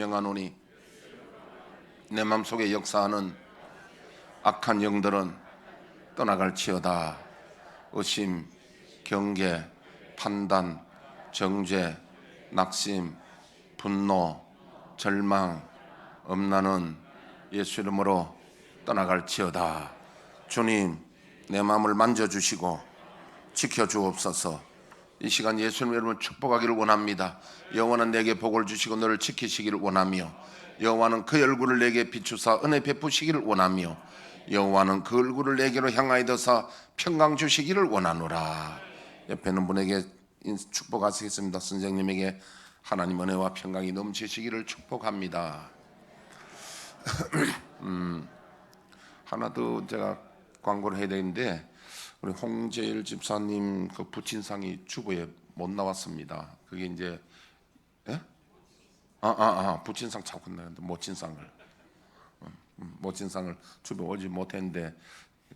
명하노니 내 맘속에 역사하는 악한 영들은 떠나갈지어다. 의심, 경계, 판단, 정죄, 낙심, 분노, 절망, 엄란은 예수 이름으로 떠나갈지어다. 주님, 내 마음을 만져주시고 지켜주옵소서. 이 시간 예수님 이름으로 축복하기를 원합니다. 여호와는 내게 복을 주시고 너를 지키시기를 원하며, 여호와는 그 얼굴을 내게 비추사 은혜 베푸시기를 원하며, 여호와는 그 얼굴을 내게로 향하여서 평강 주시기를 원하노라. 옆에 있는 분에게 축복하시겠습니다. 선생님에게 하나님 은혜와 평강이 넘치시기를 축복합니다. 하나 더 제가 광고를 해야 되는데, 우리 홍재일 집사님 그 부친상이 주보에 못 나왔습니다. 그게 이제 부친상 자꾸 나는데 멋진 상을 주보에 오지 못했는데,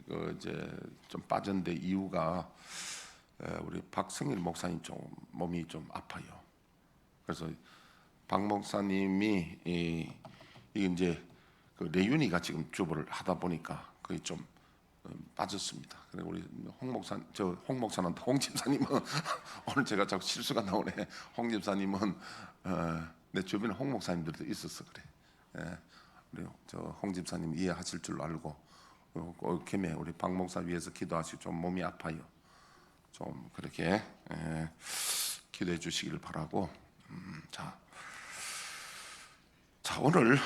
그 이제 좀 빠졌는데 이유가 우리 박성일 목사님 좀 몸이 좀 아파요. 그래서 박 목사님이 이게 이제 그 레윤이가 지금 주보를 하다 보니까 그게 좀 빠졌습니다. 그리고 우리 홍 집사님은 오늘 제가 자꾸 실수가 나오네. 홍 집사님은 내 주변에 홍 목사님들도 있었어 그래. 우리 홍 집사님 이해하실 줄 알고 김에 우리 박 목사 위해서 기도하시고 좀 몸이 아파요. 좀 그렇게 기도해 주시기를 바라고. 자 오늘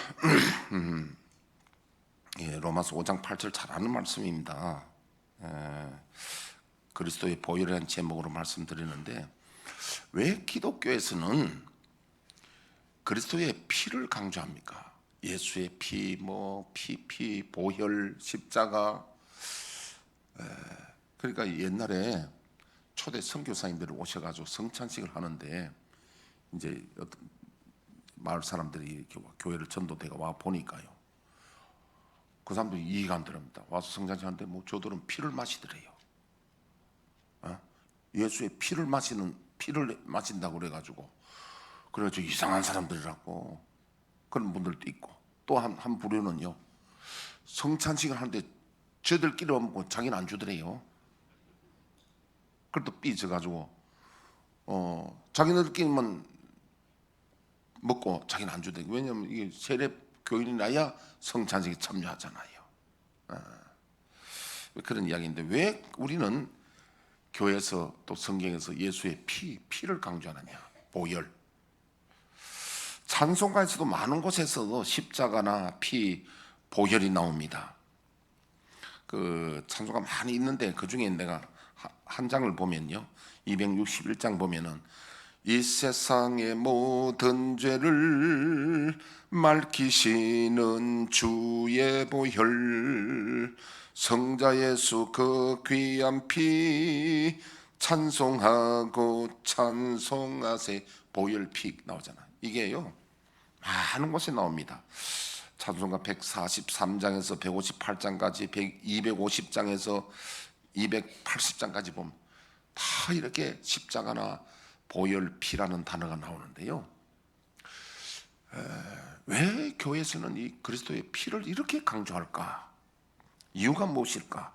로마서 5장 8절 잘 아는 말씀입니다. 그리스도의 보혈이라는 제목으로 말씀드리는데, 왜 기독교에서는 그리스도의 피를 강조합니까? 예수의 피, 보혈, 십자가. 그러니까 옛날에 초대 선교사님들이 오셔가지고 성찬식을 하는데, 이제 마을 사람들이 교회를 전도대가 와 보니까요, 그 사람들이 이해가 안 됩니다. 와서 성찬식하는데 저들은 피를 마시더래요. 예수의 피를 마신다고 그래가지고, 그래가지고 이상한 사람들이라고 그런 분들도 있고, 또 한 부류는요, 성찬식을 하는데 저들끼리 먹고 자기는 안 주더래요. 그래도 삐져가지고 자기네들끼리만 먹고 자기는 안 주더래요. 왜냐하면 이게 세례 교인이나야 성찬식에 참여하잖아요. 그런 이야기인데, 왜 우리는 교회에서 또 성경에서 예수의 피를 강조하느냐? 보혈. 찬송가에서도 많은 곳에서 십자가나 피, 보혈이 나옵니다. 그 찬송가 많이 있는데 그 중에 내가 한 장을 보면요, 261장 보면은 이 세상의 모든 죄를 맑히시는 주의 보혈, 성자 예수 그 귀한 피 찬송하고 찬송하세. 보혈 피 나오잖아요. 이게요 많은 곳에 나옵니다. 찬송가 143장에서 158장까지 250장에서 280장까지 보면 다 이렇게 십자가나 보혈 피라는 단어가 나오는데요, 왜 교회에서는 이 그리스도의 피를 이렇게 강조할까? 이유가 무엇일까?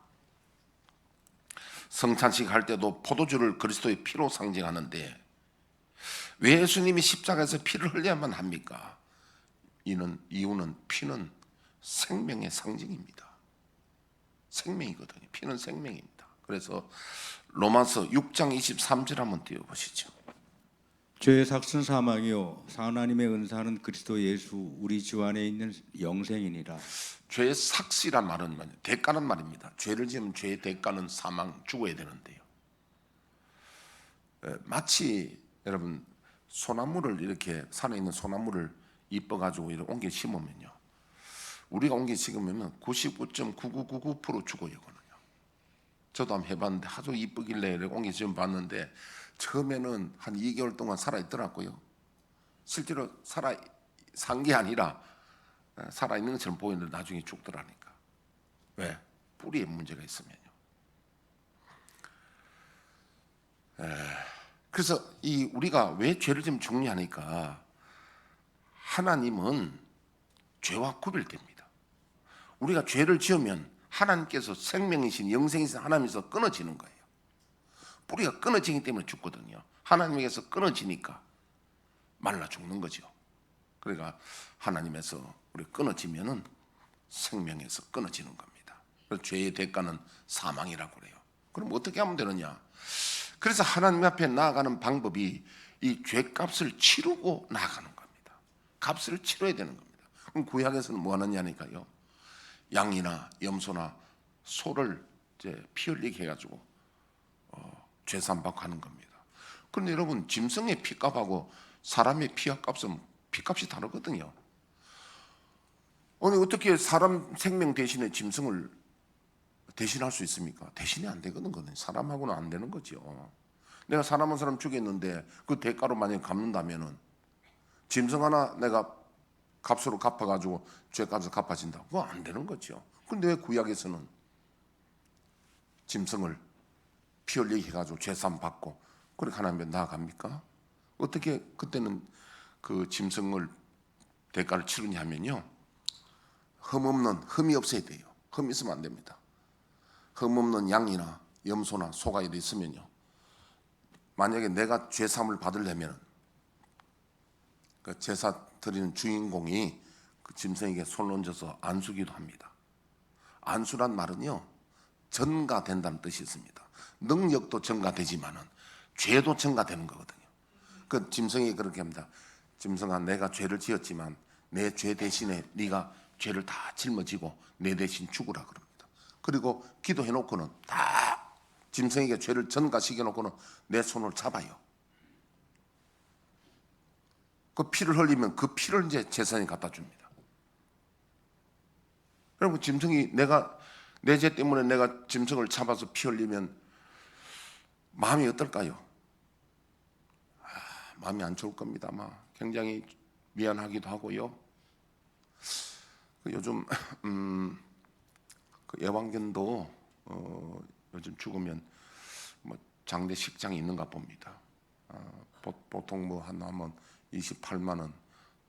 성찬식 할 때도 포도주를 그리스도의 피로 상징하는데, 왜 예수님이 십자가에서 피를 흘려야만 합니까? 이유는 피는 생명의 상징입니다. 생명이거든요. 피는 생명입니다. 그래서 로마서 6장 23절 한번 띄워보시죠. 죄의 삭은 사망이요 하나님의 은사는 그리스도 예수 우리 주 안에 있는 영생이니라. 죄의 삭시란 말은 대가는 말입니다. 죄를 지으면 죄의 대가는 사망, 죽어야 되는데요, 마치 여러분 소나무를 이렇게 산에 있는 소나무를 이뻐가지고 이렇게 옮겨 심으면요, 우리가 옮겨 심으면 99.9999% 죽어요. 저도 한번 해봤는데 하도 이쁘길래 이렇게 옮겨 심어 봤는데, 처음에는 한 2개월 동안 살아있더라고요. 실제로 산 게 아니라 살아있는 것처럼 보이는데 나중에 죽더라니까. 왜? 뿌리에 문제가 있으면요. 그래서 우리가 왜 죄를 지으면 죽냐니까, 하나님은 죄와 구별됩니다. 우리가 죄를 지으면 하나님께서 생명이신 영생이신 하나님에서 끊어지는 거예요. 뿌리가 끊어지기 때문에 죽거든요. 하나님에게서 끊어지니까 말라 죽는 거죠. 그러니까 하나님에서 우리 끊어지면은 생명에서 끊어지는 겁니다. 그래서 죄의 대가는 사망이라고 그래요. 그럼 어떻게 하면 되느냐? 그래서 하나님 앞에 나아가는 방법이 이 죄값을 치르고 나아가는 겁니다. 값을 치러야 되는 겁니다. 그럼 구약에서는 뭐 하느냐니까요. 양이나 염소나 소를 이제 피 흘리게 해가지고 죄산받고 하는 겁니다. 그런데 여러분, 짐승의 피값하고 사람의 피값은 피값이 다르거든요. 아니 어떻게 사람 생명 대신에 짐승을 대신할 수 있습니까? 대신이 안 되거든. 그건 사람하고는 안 되는 거죠. 내가 사람 한 사람 죽였는데 그 대가로 만약에 갚는다면은 짐승 하나 내가 값으로 갚아가지고 죄값을 갚아진다. 그거 안 되는 거죠. 그런데 왜 구약에서는 짐승을 피 흘리게 해가지고 죄산 받고 그렇게 하나님께 나아갑니까? 어떻게 그때는 그 짐승을 대가를 치르냐 하면요, 흠이 없어야 돼요. 흠이 있으면 안 됩니다. 흠 없는 양이나 염소나 소가 이렇게 있으면요, 만약에 내가 죄삼을 받으려면 그 제사 드리는 주인공이 그 짐승에게 손을 얹어서 안수기도 합니다. 안수란 말은요, 전가된다는 뜻이 있습니다. 능력도 전가되지만은 죄도 전가되는 거거든요. 그 짐승이 그렇게 합니다. 짐승아, 내가 죄를 지었지만 내 죄 대신에 네가 죄를 다 짊어지고 내 대신 죽으라 그럽니다. 그리고 기도해 놓고는 다 짐승에게 죄를 전가시켜 놓고는 내 손을 잡아요. 그 피를 흘리면 그 피를 이제 제사장이 갖다 줍니다. 여러분, 짐승이 내가 내 죄 때문에 내가 짐승을 잡아서 피 흘리면 마음이 어떨까요? 마음이 안 좋을 겁니다. 아마 굉장히 미안하기도 하고요. 요즘 그 예방견도 요즘 죽으면 뭐 장례식장이 있는가 봅니다. 보통 뭐 하면 28만 원,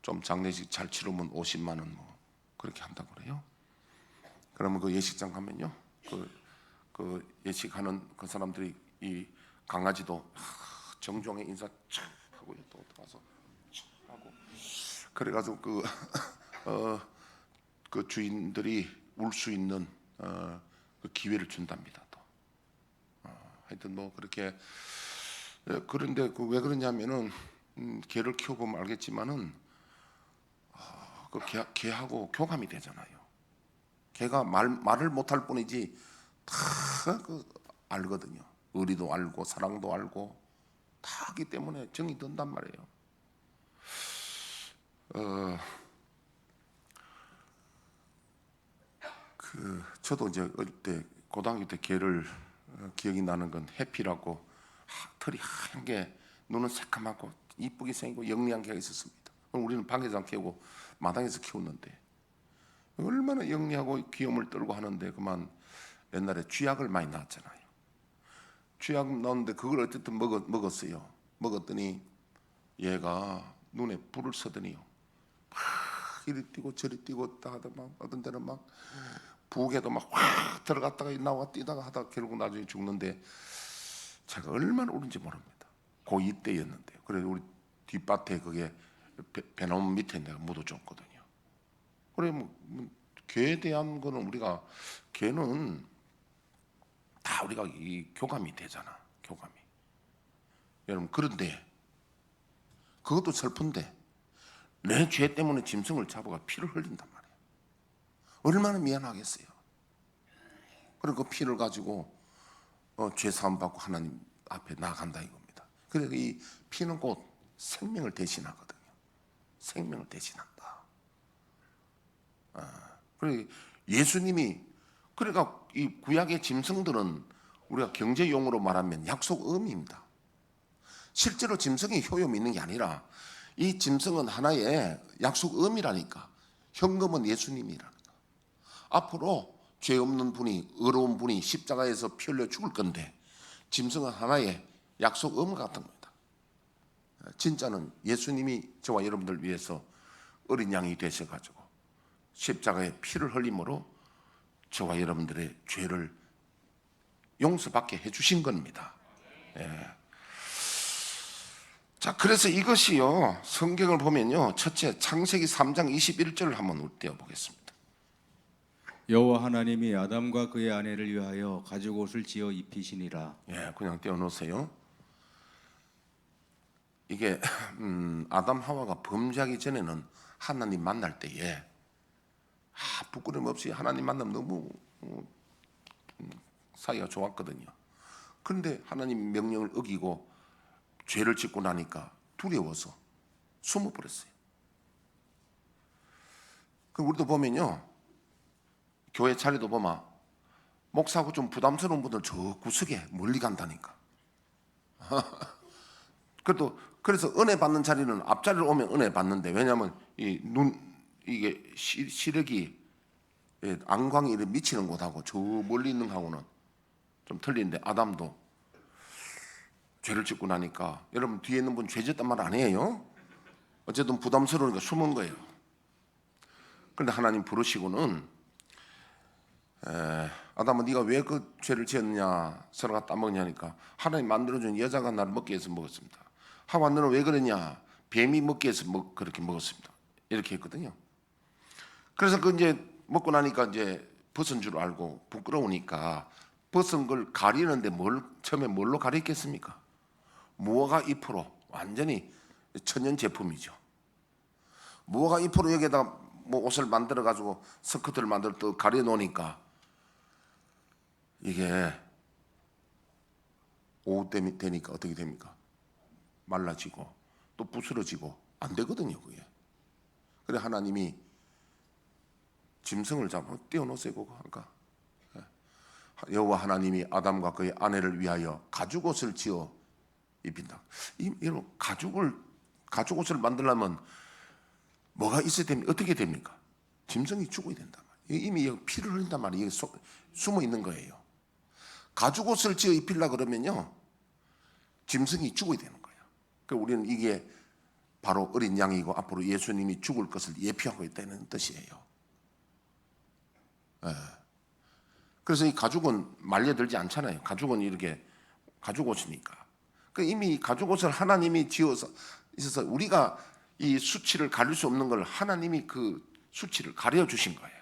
좀 장례식 잘 치르면 50만 원 뭐 그렇게 한다고 그래요. 그러면 그 예식장 가면요, 그 예식하는 그 사람들이 이 강아지도 정중하게 인사 촥 하고요, 또 들어가서 촥 하고 그래가지고 그 주인들이 울 수 있는 그 기회를 준답니다. 또 하여튼 뭐 그렇게. 그런데 그 왜 그러냐면은 개를 키워보면 알겠지만은 그 개하고 교감이 되잖아요. 개가 말을 못할 뿐이지 다 알거든요. 의리도 알고 사랑도 알고 다 하기 때문에 정이 든단 말이에요. 저도 이제 어릴 때 고등학교 때 개를 기억이 나는 건 해피라고 털이 하얀 게 눈은 새까맣고 이쁘게 생기고 영리한 개가 있었습니다. 우리는 방에서 안 키우고 마당에서 키웠는데 얼마나 영리하고 귀염을 떨고 하는데 그만 옛날에 쥐약을 많이 낳았잖아요. 쥐약 넣었는데 그걸 어쨌든 먹었어요. 먹었더니 얘가 눈에 불을 서더니요, 막 이리 뛰고 저리 뛰고 하다 막 어떤 데는 막 부엌에도 막 확 들어갔다가 나와 뛰다가 하다 결국 나중에 죽는데 제가 얼마나 울은지 모릅니다. 고2 때였는데요. 그래서 우리 뒷밭에 그게 배나무 밑에 내가 묻어줬거든요. 그래 뭐 개에 대한 거는 우리가 개는 다 우리가 이 교감이 되잖아. 교감이. 여러분, 그런데 그것도 슬픈데 내 죄 때문에 짐승을 잡아가 피를 흘린단 말이에요. 얼마나 미안하겠어요. 그리고 그 피를 가지고 죄 사함 받고 하나님 앞에 나아간다 이겁니다. 그래서 이 피는 곧 생명을 대신하거든요. 생명을 대신한다. 그리고 예수님이, 그러니까 이 구약의 짐승들은 우리가 경제용어로 말하면 약속음입니다. 실제로 짐승이 효용이 있는 게 아니라 이 짐승은 하나의 약속음이라니까. 현금은 예수님이라니까. 앞으로 죄 없는 분이, 의로운 분이 십자가에서 피 흘려 죽을 건데 짐승은 하나의 약속음 같은 겁니다. 진짜는 예수님이 저와 여러분들 위해서 어린 양이 되셔가지고 십자가에 피를 흘림으로 저와 여러분들의 죄를 용서받게 해주신 겁니다. 예. 자, 그래서 이것이요, 성경을 보면요, 첫째 창세기 3장 21절을 한번 떼어보겠습니다. 여호와 하나님이 아담과 그의 아내를 위하여 가죽 옷을 지어 입히시니라. 예, 그냥 떼어놓으세요. 이게 아담 하와가 범죄하기 전에는 하나님 만날 때에 부끄럼 없이 하나님 만나면 너무 사이가 좋았거든요. 그런데 하나님 명령을 어기고 죄를 짓고 나니까 두려워서 숨어버렸어요. 그럼 우리도 보면요, 교회 자리도 보면 목사하고 좀 부담스러운 분들 저 구석에 멀리 간다니까. 그래서 은혜 받는 자리는 앞자리로 오면 은혜 받는데, 왜냐하면 이게 시력이 안광이 이렇게 미치는 곳하고 저 멀리 있는 하고는 좀 틀린데, 아담도 죄를 짓고 나니까, 여러분 뒤에 있는 분 죄 짓단 말 아니에요? 어쨌든 부담스러우니까 숨은 거예요. 그런데 하나님 부르시고는 아담아 네가 왜 그 죄를 지었느냐, 서로가 따먹냐니까, 하나님 만들어준 여자가 나를 먹게 해서 먹었습니다. 하와 너는 왜 그러냐, 뱀이 먹게 해서 그렇게 먹었습니다. 이렇게 했거든요. 그래서 그 이제 먹고 나니까 이제 벗은 줄 알고 부끄러우니까 벗은 걸 가리는데 처음에 뭘로 가렸겠습니까? 무화과 잎으로, 완전히 천연 제품이죠. 무화과 잎으로 여기에다 뭐 옷을 만들어 가지고 스커트를 만들어 또 가려 놓으니까 이게 오후 때 되니까 어떻게 됩니까? 말라지고 또 부스러지고 안 되거든요, 그게. 그래 하나님이 짐승을 잡아 떼어놓으세요, 그거. 그러니까 여호와 하나님이 아담과 그의 아내를 위하여 가죽 옷을 지어 입힌다. 여러분 가죽 옷을 만들려면 뭐가 있어야 됩니까? 어떻게 됩니까? 짐승이 죽어야 된단 말이에요. 이미 피를 흘린단 말이에요. 숨어 있는 거예요. 가죽 옷을 지어 입히려고 그러면요, 짐승이 죽어야 되는 거예요. 그러니까 우리는 이게 바로 어린 양이고 앞으로 예수님이 죽을 것을 예표하고 있다는 뜻이에요. 예. 그래서 이 가죽은 말려들지 않잖아요. 가죽은 이렇게 가죽 옷이니까. 그러니까 이미 가죽 옷을 하나님이 지어서 있어서 우리가 이 수치를 가릴 수 없는 걸 하나님이 그 수치를 가려 주신 거예요.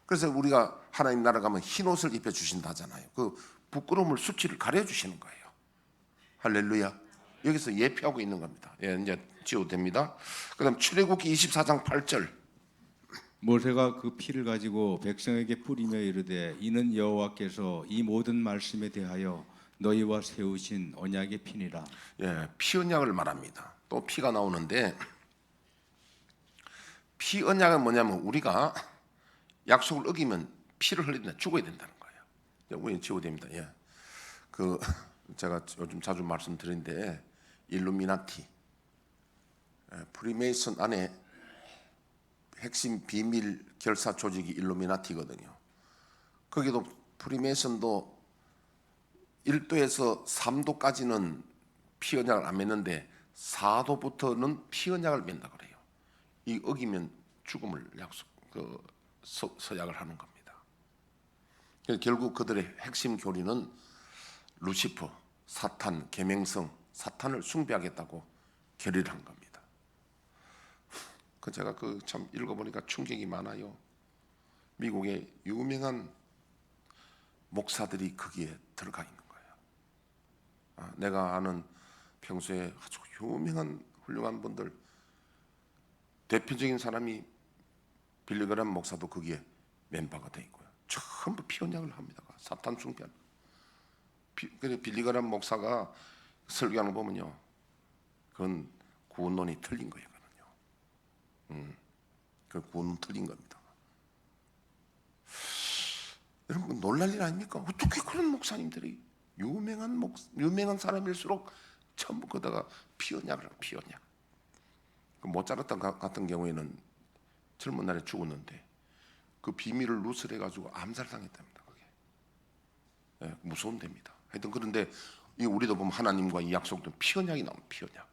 그래서 우리가 하나님 나라 가면 흰 옷을 입혀 주신다 하잖아요. 그 부끄러움을, 수치를 가려 주시는 거예요. 할렐루야. 여기서 예표하고 있는 겁니다. 예, 이제 지어도 됩니다. 그다음 출애굽기 24장 8절. 모세가 그 피를 가지고 백성에게 뿌리며 이르되 이는 여호와께서 이 모든 말씀에 대하여 너희와 세우신 언약의 피니라. 예, 피 언약을 말합니다. 또 피가 나오는데, 피 언약은 뭐냐면 우리가 약속을 어기면 피를 흘리면 죽어야 된다는 거예요. 우리는 지워야 됩니다. 예. 제가 요즘 자주 말씀드리는데, 일루미나티, 프리메이슨 안에 핵심 비밀 결사 조직이 일루미나티거든요. 거기도 프리메이슨도 1도에서 3도까지는 피 언약을 안 맺는데 4도부터는 피 언약을 맺는다 그래요. 이 어기면 죽음을 서약을 하는 겁니다. 결국 그들의 핵심 교리는 루시퍼, 사탄, 계명성, 사탄을 숭배하겠다고 결의를 한 겁니다. 제가 참 읽어보니까 충격이 많아요. 미국의 유명한 목사들이 거기에 들어가 있는 거예요. 내가 아는 평소에 아주 유명한 훌륭한 분들, 대표적인 사람이 빌리그람 목사도 거기에 멤버가 돼 있고요. 전부 피언약을 합니다. 사탄 숭배. 빌리그람 목사가 설교하는 거 보면요, 그건 구원론이 틀린 거예요. 그 구원은 틀린 겁니다. 여러분 놀랄 일 아닙니까? 어떻게 그런 목사님들이 유명한 사람일수록 전부 거다가 피언약을 하고, 피언약. 모차르트 같은 경우에는 젊은 날에 죽었는데 그 비밀을 누설해가지고 암살당했답니다. 그게. 예, 무서운 데입니다. 하여튼 그런데 우리도 보면 하나님과 이 약속된 피언약이 나옵니다. 피언약.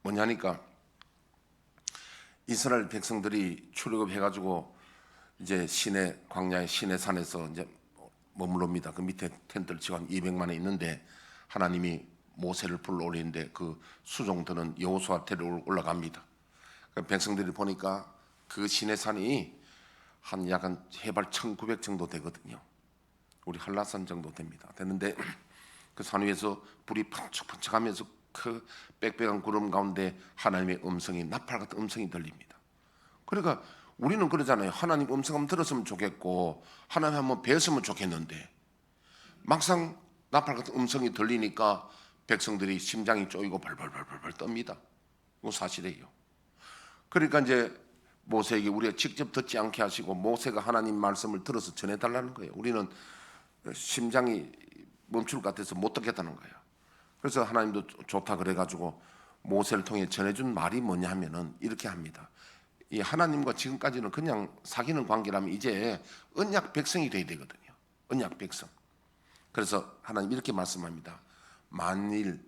뭐냐니까 이스라엘 백성들이 출애굽해가지고 이제 시내 광야의 시내산에서 이제 머무릅니다. 그 밑에 텐트를 치고 한 200만에 있는데 하나님이 모세를 불러올리는데 그 수종들은 여호수아 데리고 올라갑니다. 그 백성들이 보니까 그 시내산이 한 약 한 해발 1900 정도 되거든요. 우리 한라산 정도 됩니다. 됐는데 그 산 위에서 불이 펀쩍펀쩍하면서 그 빽빽한 구름 가운데 하나님의 음성이 나팔 같은 음성이 들립니다. 그러니까 우리는 그러잖아요. 하나님 음성 한번 들었으면 좋겠고 하나님 한번 뵀으면 좋겠는데 막상 나팔 같은 음성이 들리니까 백성들이 심장이 쪼이고 벌벌벌벌 떱니다. 이거 사실이에요. 그러니까 이제 모세에게 우리가 직접 듣지 않게 하시고 모세가 하나님 말씀을 들어서 전해달라는 거예요. 우리는 심장이 멈출 것 같아서 못 듣겠다는 거예요. 그래서 하나님도 좋다 그래가지고 모세를 통해 전해준 말이 뭐냐 하면은 이렇게 합니다. 이 하나님과 지금까지는 그냥 사귀는 관계라면 이제 언약 백성이 돼야 되거든요. 언약 백성. 그래서 하나님 이렇게 말씀합니다. 만일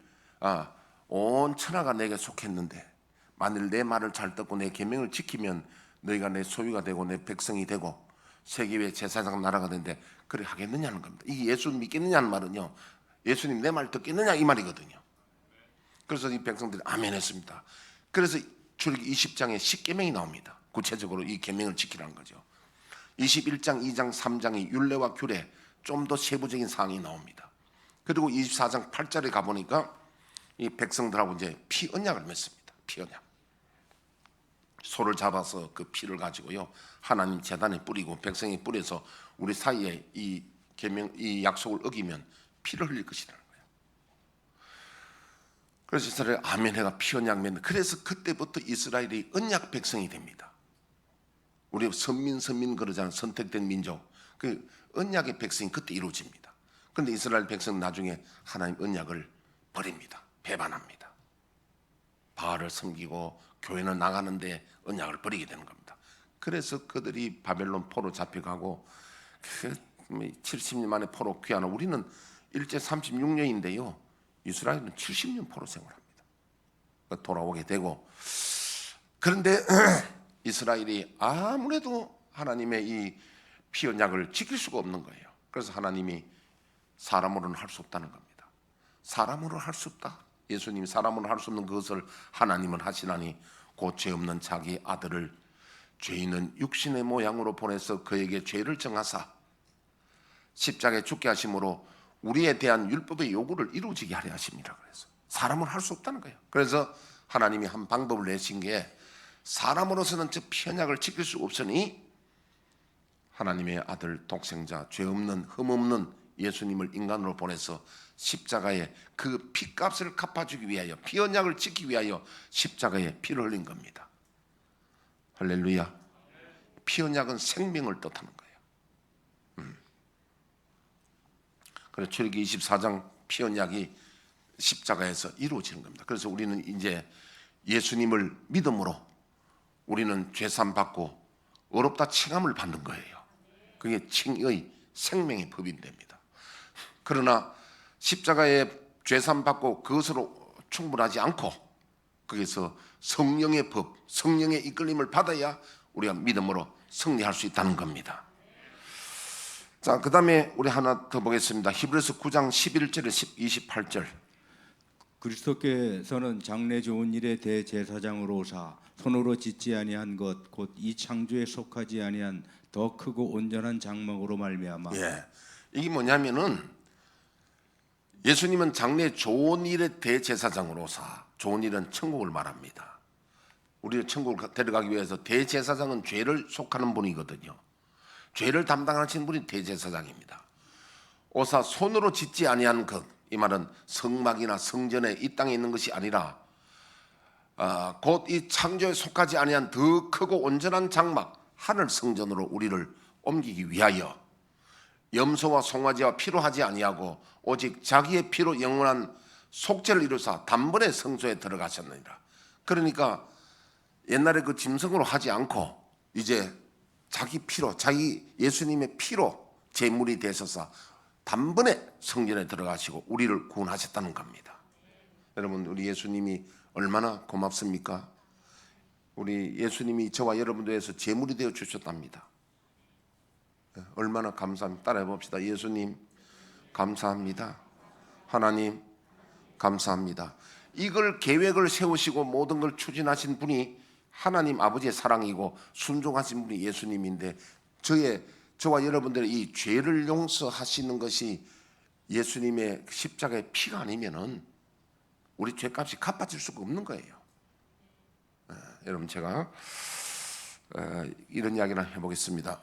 온 천하가 내게 속했는데 만일 내 말을 잘 듣고 내 계명을 지키면 너희가 내 소유가 되고 내 백성이 되고 세계의 제사장 나라가 되는데 그래 하겠느냐는 겁니다. 이게 예수 믿겠느냐는 말은요. 예수님 내 말 듣겠느냐 이 말이거든요. 그래서 이 백성들이 아멘 했습니다. 그래서 출애굽기 20장에 10계명이 나옵니다. 구체적으로 이 계명을 지키라는 거죠. 21장, 2장, 3장이 율례와 규례 좀 더 세부적인 사항이 나옵니다. 그리고 24장 8절에 가보니까 이 백성들하고 이제 피 언약을 맺습니다. 피 언약. 소를 잡아서 그 피를 가지고요 하나님 제단에 뿌리고 백성이 뿌려서 우리 사이에 이 계명, 이 약속을 어기면 피를 흘릴 것이라는 거예요. 그래서 이스라엘 아멘 해가 피 언약 맺는. 그래서 그때부터 이스라엘이 언약 백성이 됩니다. 우리 선민 그러잖아요. 선택된 민족. 그 언약의 백성이 그때 이루어집니다. 그런데 이스라엘 백성은 나중에 하나님 언약을 버립니다. 배반합니다. 바알을 섬기고 교회는 나가는데 언약을 버리게 되는 겁니다. 그래서 그들이 바벨론 포로 잡혀가고 그 70년 만에 포로 귀환하고 우리는 일제 36년인데요. 이스라엘은 70년 포로 생활합니다. 돌아오게 되고 그런데 이스라엘이 아무래도 하나님의 이 피언약을 지킬 수가 없는 거예요. 그래서 하나님이 사람으로는 할 수 없다는 겁니다. 사람으로 할 수 없다. 예수님이 사람으로 할 수 없는 그것을 하나님은 하시나니 곧 죄 없는 자기 아들을 죄 있는 육신의 모양으로 보내서 그에게 죄를 정하사 십자가에 죽게 하심으로 우리에 대한 율법의 요구를 이루어지게 하려 하십니다. 그래서 사람은 할 수 없다는 거예요. 그래서 하나님이 한 방법을 내신 게 사람으로서는 저 피언약을 지킬 수 없으니 하나님의 아들 독생자 죄 없는 흠 없는 예수님을 인간으로 보내서 십자가에 그 피값을 갚아주기 위하여 피언약을 지키기 위하여 십자가에 피를 흘린 겁니다. 할렐루야. 피언약은 생명을 뜻하는 거예요. 그래서 출애굽기 24장 피언약이 십자가에서 이루어지는 겁니다. 그래서 우리는 이제 예수님을 믿음으로 우리는 죄산 받고 어렵다 칭함을 받는 거예요. 그게 칭의 생명의 법인 됩니다. 그러나 십자가에 죄산 받고 그것으로 충분하지 않고 거기서 성령의 법, 성령의 이끌림을 받아야 우리가 믿음으로 승리할 수 있다는 겁니다. 자, 그 다음에 우리 하나 더 보겠습니다. 히브리서 9장 11절에 28절. 그리스도께서는 장래 좋은 일의 대제사장으로사 손으로 짓지 아니한 것 곧 이 창조에 속하지 아니한 더 크고 온전한 장막으로 말미암아. 예, 이게 뭐냐면은 예수님은 장래 좋은 일의 대제사장으로사, 좋은 일은 천국을 말합니다. 우리를 천국을 데려가기 위해서 대제사장은 죄를 속하는 분이거든요. 죄를 담당하시는 분이 대제사장입니다. 오사 손으로 짓지 아니한 것, 이 말은 성막이나 성전에 이 땅에 있는 것이 아니라 곧 이 창조에 속하지 아니한 더 크고 온전한 장막 하늘 성전으로 우리를 옮기기 위하여 염소와 송아지와 피로 하지 아니하고 오직 자기의 피로 영원한 속죄를 이루사 단번에 성소에 들어가셨느니라. 그러니까 옛날에 그 짐승으로 하지 않고 이제 자기 피로, 자기 예수님의 피로 제물이 되셔서 단번에 성전에 들어가시고 우리를 구원하셨다는 겁니다. 여러분, 우리 예수님이 얼마나 고맙습니까? 우리 예수님이 저와 여러분들 위해서 제물이 되어 주셨답니다. 얼마나 감사합니다. 따라해 봅시다. 예수님 감사합니다. 하나님 감사합니다. 이걸 계획을 세우시고 모든 걸 추진하신 분이 하나님 아버지의 사랑이고 순종하신 분이 예수님인데, 저와 여러분들의 이 죄를 용서하시는 것이 예수님의 십자가의 피가 아니면은 우리 죄값이 갚아질 수가 없는 거예요. 여러분, 제가 이런 이야기를 해보겠습니다.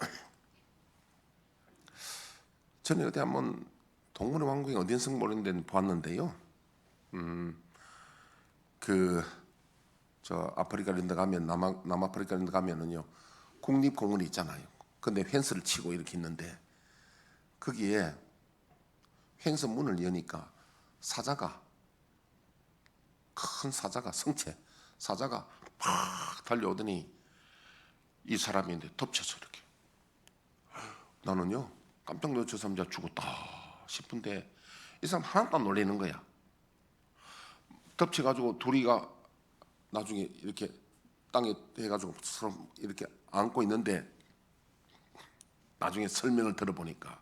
저는 어디 한번 동물의 왕국이 어디서 모르는데 보았는데요. 저 아프리카 이런 데 가면, 남아프리카 이런 데 가면은요, 국립공원이 있잖아요. 근데 펜스를 치고 이렇게 있는데, 거기에 펜스 문을 여니까 큰 사자가, 성체 사자가 팍 달려오더니 이 사람인데 덮쳐서 이렇게. 나는요 깜짝 놀라서 저 사람 죽었다 싶은데 이 사람 하나도 안 놀라는 거야. 덮쳐가지고 둘이가 나중에 이렇게 땅에 해가지고 서로 이렇게 안고 있는데, 나중에 설명을 들어보니까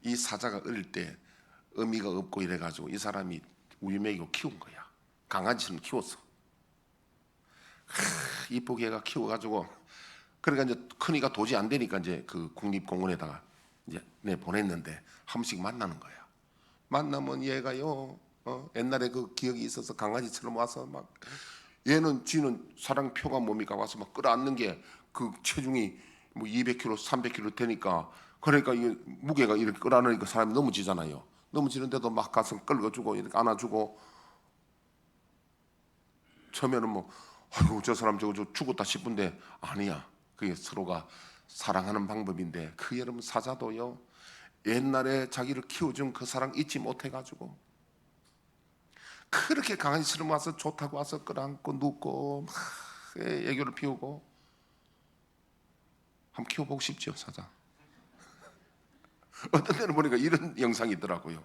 이 사자가 어릴 때 어미가 없고 이래가지고 이 사람이 우유 먹이고 키운 거야. 강아지처럼 키웠어. 이쁘게 애가 키워가지고, 그러니까 이제 큰이가 도저히 안 되니까 이제 그 국립공원에다가 이제 보냈는데 한 번씩 만나는 거야. 만나면 얘가요, 옛날에 그 기억이 있어서 강아지처럼 와서 막, 쥐는 사랑표가 뭡니까? 와서 막 끌어안는 게 그 체중이 뭐 200kg, 300kg 되니까, 그러니까 이 무게가 이렇게 끌어안으니까 사람이 넘어지잖아요. 넘어지는데도 막 가서 끌어주고 이렇게 안아주고. 처음에는 뭐 아이고 저 사람 저거 죽었다 싶은데 아니야. 그게 서로가 사랑하는 방법인데, 그 여러분 사자도요, 옛날에 자기를 키워준 그 사랑 잊지 못해가지고 그렇게 강아지처럼 와서 좋다고 와서 끌어안고 눕고 막 애교를 피우고. 한번 키워보고 싶죠, 사자. 어떤 데는 보니까 이런 영상이 있더라고요.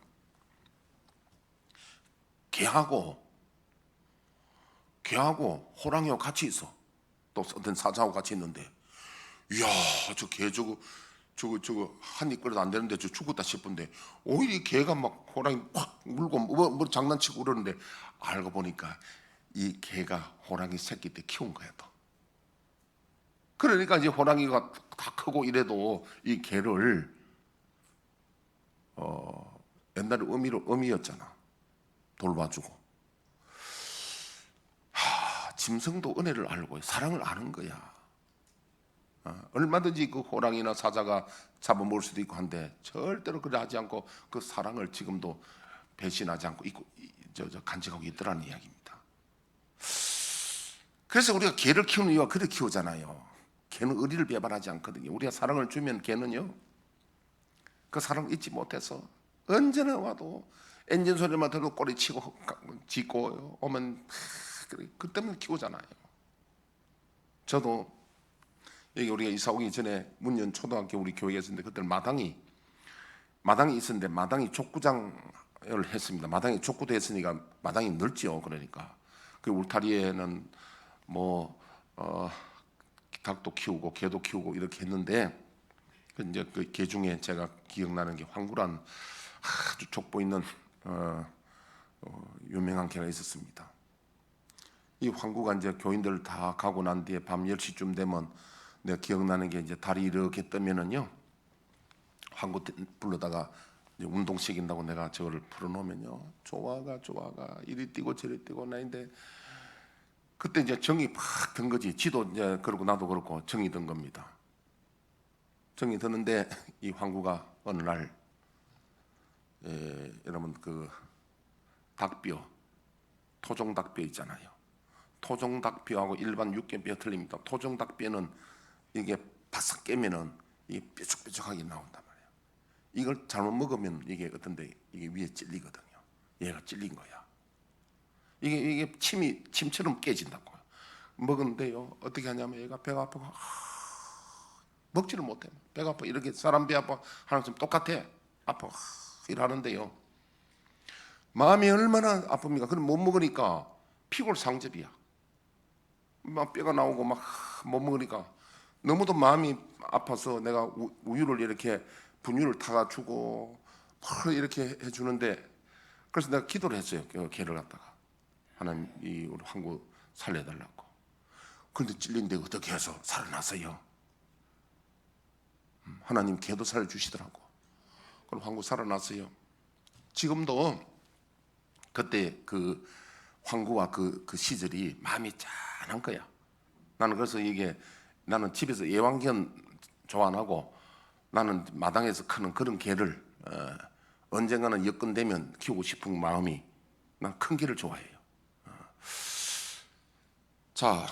개하고 호랑이하고 같이 있어. 또 어떤 사자하고 같이 있는데, 이야 저 개 저거 한 입 끓여도 안 되는데 저 죽었다 싶은데, 오히려 이 개가 막 호랑이 확 물고 뭐 장난치고 그러는데, 알고 보니까 이 개가 호랑이 새끼 때 키운 거야 또. 그러니까 이제 호랑이가 다 크고 이래도 이 개를 옛날에 어미였잖아. 돌봐주고. 짐승도 은혜를 알고 사랑을 아는 거야. 얼마든지 그 호랑이나 사자가 잡아먹을 수도 있고 한데, 절대로 그래 하지 않고 그 사랑을 지금도 배신하지 않고 간직하고 있더라는 이야기입니다. 그래서 우리가 개를 키우는 이유가 그렇게 키우잖아요. 개는 의리를 배반하지 않거든요. 우리가 사랑을 주면 개는요, 그 사랑을 잊지 못해서 언제나 와도 엔진 소리만 들어도 꼬리치고 짖고 오면 그 때문에 키우잖아요. 저도 여기 우리가 이사 오기 전에 문연 초등학교 우리 교회에 있었는데, 그때는 마당이 있었는데 마당이 족구장을 했습니다. 마당이 족구도 했으니까 마당이 넓지요. 그러니까 그 울타리에는 뭐 닭도 키우고 개도 키우고 이렇게 했는데, 이제 그 개 중에 제가 기억나는 게 황구란 아주 족보 있는 유명한 개가 있었습니다. 이 황구가 이제 교인들 다 가고 난 뒤에 밤 10시쯤 되면 내가 기억나는 게, 이제 달이 이렇게 뜨면은요, 황구 불러다가 이제 운동 시킨다고 내가 저거를 풀어놓으면요, 좋아가 이리 뛰고 저리 뛰고. 나인데 그때 이제 정이 팍 든 거지. 지도 이제 그러고 나도 그렇고 정이 든 겁니다. 정이 드는데 이 황구가 어느 날 여러분 그 닭뼈, 토종닭뼈 있잖아요. 토종닭뼈하고 일반 육개뼈 틀립니다. 토종닭뼈는 이게 바싹 깨면은 이게 뾰족뾰족하게 나온단 말이에요. 이걸 잘못 먹으면 이게 어떤데 이게 위에 찔리거든요. 얘가 찔린 거야. 이게 침처럼 깨진다고. 먹은데요, 어떻게 하냐면 얘가 배가 아프고 먹지를 못해. 배가 아파. 이렇게 사람 배 아파 하는 것처럼 똑같아. 아파 이러는데요, 마음이 얼마나 아픕니까? 그럼 못 먹으니까 피골상접이야. 막 뼈가 나오고 막 못 먹으니까 너무도 마음이 아파서 내가 우유를 이렇게 분유를 타가 주고 막 이렇게 해주는데, 그래서 내가 기도를 했어요. 그 개를 갖다가 하나님 이 우리 황구 살려달라고. 그런데 찔린데 어떻게 해서 살아났어요. 하나님 개도 살려주시더라고. 그럼 황구 살아났어요. 지금도 그때 그 황구와 그 시절이 마음이 짠한 거야. 나는 그래서 이게 나는 집에서 애완견 좋아 안 하고 나는 마당에서 크는 그런 개를 언젠가는 여건되면 키우고 싶은 마음이, 난 큰 개를 좋아해요. 자,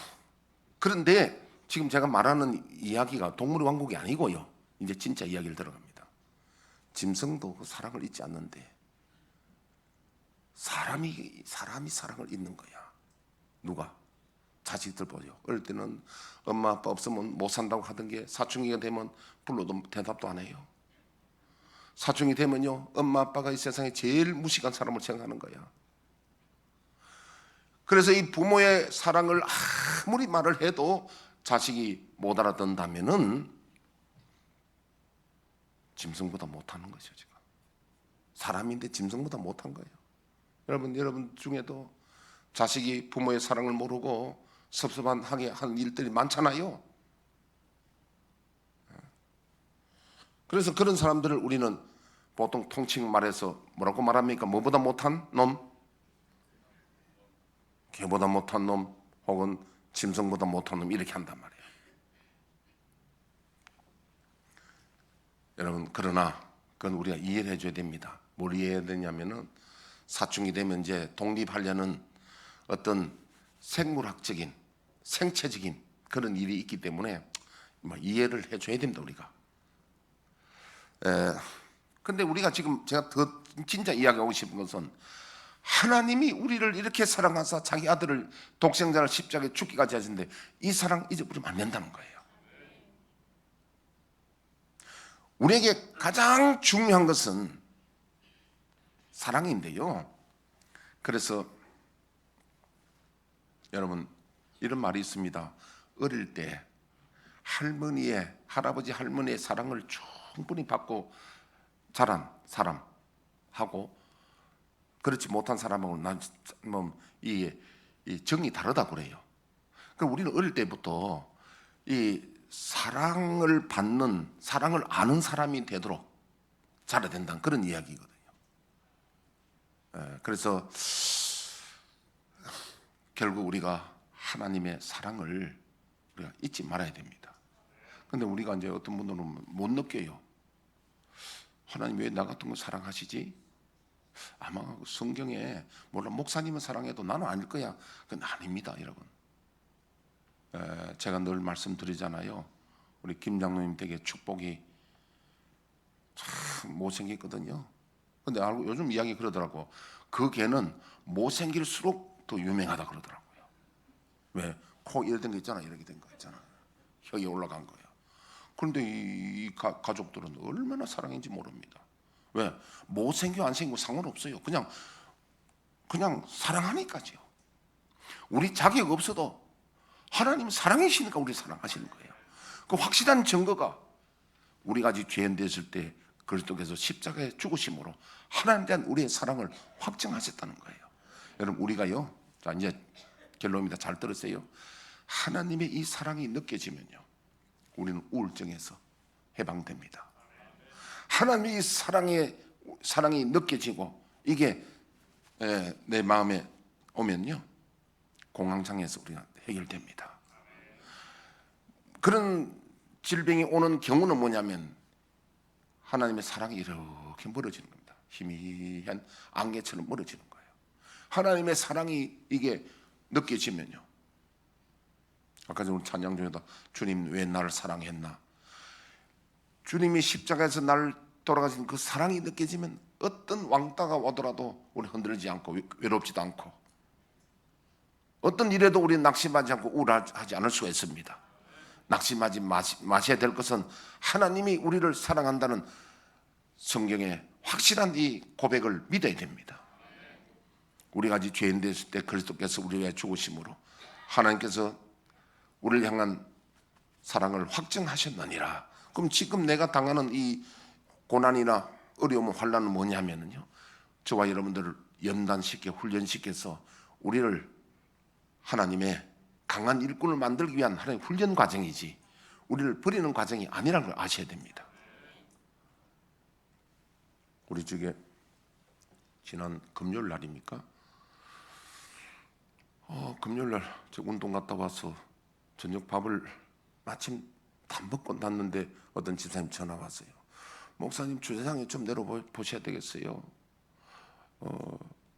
그런데 지금 제가 말하는 이야기가 동물의 왕국이 아니고요. 이제 진짜 이야기를 들어갑니다. 짐승도 그 사랑을 잊지 않는데 사람이 사랑을 잊는 거야. 누가? 자식들 보죠. 어릴 때는 엄마 아빠 없으면 못 산다고 하던 게 사춘기가 되면 불러도 대답도 안 해요. 사춘기 되면요, 엄마 아빠가 이 세상에 제일 무식한 사람을 생각하는 거야. 그래서 이 부모의 사랑을 아무리 말을 해도 자식이 못 알아듣는다면은 짐승보다 못하는 거죠. 지금 사람인데 짐승보다 못한 거예요. 여러분 중에도 자식이 부모의 사랑을 모르고 섭섭하게 하는 일들이 많잖아요. 그래서 그런 사람들을 우리는 보통 통칭 말해서 뭐라고 말합니까? 뭐보다 못한 놈? 개보다 못한 놈, 혹은 짐승보다 못한 놈, 이렇게 한단 말이에요. 여러분, 그러나 그건 우리가 이해를 해줘야 됩니다. 뭘 이해해야 되냐면은 사춘기 되면 이제 독립하려는 어떤 생물학적인, 생체적인 그런 일이 있기 때문에 이해를 해줘야 됩니다, 우리가. 근데 우리가 지금 제가 더 진짜 이야기하고 싶은 것은, 하나님이 우리를 이렇게 사랑하사 자기 아들을 독생자를 십자가에 죽기까지 하시는데 이 사랑 잊어버리면 안 된다는 거예요. 우리에게 가장 중요한 것은 사랑인데요. 그래서 여러분, 이런 말이 있습니다. 어릴 때 할아버지 할머니의 사랑을 충분히 받고 자란 사람하고 그렇지 못한 사람하고 이 정이 다르다 그래요. 그럼 우리는 어릴 때부터 이 사랑을 받는, 사랑을 아는 사람이 되도록 자라야 된다는 그런 이야기거든요. 그래서 결국 우리가 하나님의 사랑을 우리가 잊지 말아야 됩니다. 근데 우리가 이제 어떤 분들은 못 느껴요. 하나님 왜 나 같은 거 사랑하시지? 아마 성경에 물론 목사님은 사랑해도 나는 아닐 거야. 그건 아닙니다, 여러분. 제가 늘 말씀드리잖아요. 우리 김 장로님 댁에 축복이 참 못생겼거든요. 근데 알고 요즘 이야기 그러더라고. 그 개는 못생길수록 더 유명하다 그러더라고요. 왜? 코 이렇게 된 거 있잖아, 이렇게 된 거 있잖아. 혀에 올라간 거야. 그런데 이 가족들은 얼마나 사랑인지 모릅니다. 왜? 못생겨 안 생기고 상관없어요. 그냥 사랑하니까죠. 우리 자격 없어도 하나님 사랑이시니까 우리 사랑하시는 거예요. 그 확실한 증거가 우리가 아직 죄인 됐을 때 그리스도께서 십자가에 죽으심으로 하나님에 대한 우리의 사랑을 확증하셨다는 거예요. 여러분, 우리가요, 자 이제 결론입니다. 잘 들으세요. 하나님의 이 사랑이 느껴지면요, 우리는 우울증에서 해방됩니다. 하나님의 이 사랑이 느껴지고 이게 내 마음에 오면요, 공황장애에서 우리가 해결됩니다. 그런 질병이 오는 경우는 뭐냐면 하나님의 사랑이 이렇게 멀어지는 겁니다. 희미한 안개처럼 멀어지는 거예요. 하나님의 사랑이 이게 느껴지면요, 아까 전 찬양 중에도 주님 왜 나를 사랑했나, 주님이 십자가에서 나를 돌아가신 그 사랑이 느껴지면 어떤 왕따가 오더라도 우리 흔들리지 않고 외롭지도 않고 어떤 일에도 우리 낙심하지 않고 우울하지 않을 수가 있습니다. 낙심하지 마셔야 될 것은 하나님이 우리를 사랑한다는 성경의 확실한 이 고백을 믿어야 됩니다. 우리가 아직 죄인 됐을 때 그리스도께서 우리 위해 죽으심으로 하나님께서 우리를 향한 사랑을 확증하셨느니라. 그럼 지금 내가 당하는 이 고난이나 어려움, 환난은 뭐냐면요, 저와 여러분들을 연단시켜 훈련시켜서 우리를 하나님의 강한 일꾼을 만들기 위한 하나님의 훈련 과정이지 우리를 버리는 과정이 아니라는 걸 아셔야 됩니다. 우리 저게 지난 금요일 날입니까? 금요일 날 저 운동 갔다 와서 저녁 밥을 마침 다 먹고 났는데 어떤 집사님 전화 왔어요. 목사님 주차장에 좀 내려보셔야 되겠어요.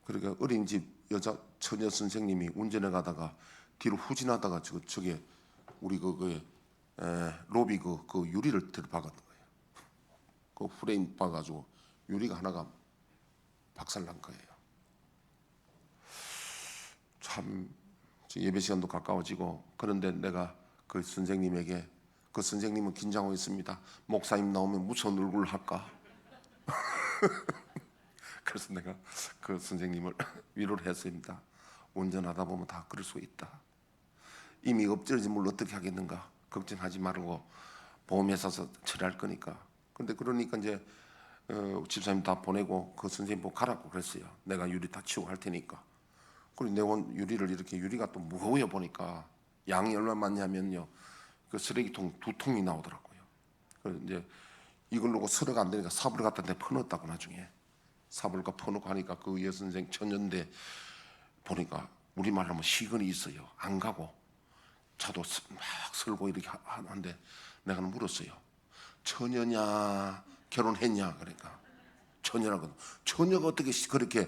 그러니까 어린이집 여자 처녀 선생님이 운전해 가다가 뒤로 후진하다가 저게 우리 로비 그 유리를 들박은 거예요. 그 프레임 봐가지고 유리가 하나가 박살난 거예요. 참 예배 시간도 가까워지고 그런데 내가 그 선생님에게, 그 선생님은 긴장하고 있습니다. 목사님 나오면 무슨 얼굴을 할까? 그래서 내가 그 선생님을 위로를 했습니다. 운전하다 보면 다 그럴 수 있다. 이미 엎드려진 물 어떻게 하겠는가? 걱정하지 말고 보험회사에서 처리할 거니까. 근데 그러니까 이제 집사님 다 보내고 그 선생님 보고 가라고 그랬어요. 내가 유리 다 치우고 할 테니까. 그리고 내온 유리를 이렇게, 유리가 또 무거워요 보니까 양이 얼마 많냐면요, 그 쓰레기통 2통이 나오더라고요. 그래서 이제 이걸 놓고 서러가 안 되니까 삽을 갖다 내 퍼넣었다고. 나중에 삽을 퍼놓고 하니까 그 여선생 천년대 보니까 우리말로 하면 시건이 있어요. 안 가고 차도 막 설고 이렇게 하는데 내가 물었어요. 처녀냐 결혼했냐? 그러니까 처녀라거든. 처녀가 어떻게 그렇게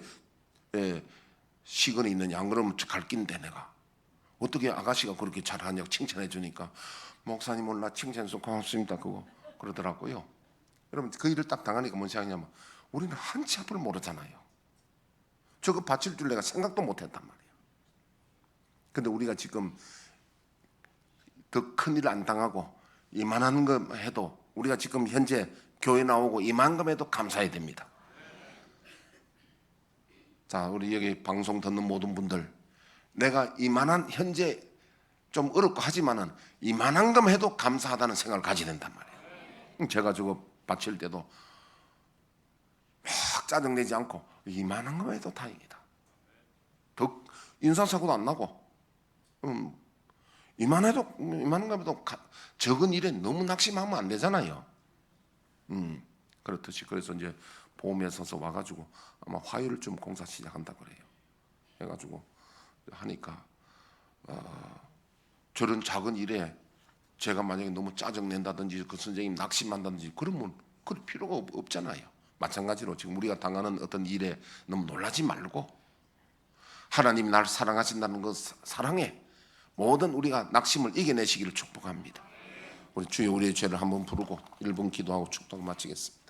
시건이 있느냐? 안 그러면 갈 긴데 내가 어떻게 아가씨가 그렇게 잘하냐고 칭찬해 주니까 목사님 몰라 칭찬해서 고맙습니다 그거 그러더라고요. 여러분 그 일을 딱 당하니까 뭔 생각이냐면 우리는 한치 앞을 모르잖아요. 저거 바칠 줄 내가 생각도 못했단 말이에요. 근데 우리가 지금 더 큰 일 안 당하고 이만한 거 해도, 우리가 지금 현재 교회 나오고 이만한 거 해도 감사해야 됩니다. 자, 우리 여기 방송 듣는 모든 분들, 내가 이만한, 현재 좀 어렵고 하지만은 이만한 거 해도 감사하다는 생각을 가져야 된단 말이에요. 제가 저거 바칠 때도 막 짜증내지 않고 이만한 거 해도 다행이다. 더 인사사고도 안 나고 이만한 거 해도 적은 일에 너무 낙심하면 안 되잖아요. 그렇듯이 그래서 이제 보험회사에서 와가지고 아마 화요일쯤 공사 시작한다 그래요. 해가지고 하니까 저런 작은 일에 제가 만약에 너무 짜증 낸다든지 그 선생님 낙심한다든지 그러면 그럴 필요가 없잖아요. 마찬가지로 지금 우리가 당하는 어떤 일에 너무 놀라지 말고 하나님이 날 사랑하신다는 그 사랑에 모든 우리가 낙심을 이겨내시기를 축복합니다. 우리 주여 우리의 죄를 한번 부르고 1분 기도하고 축도하고 마치겠습니다.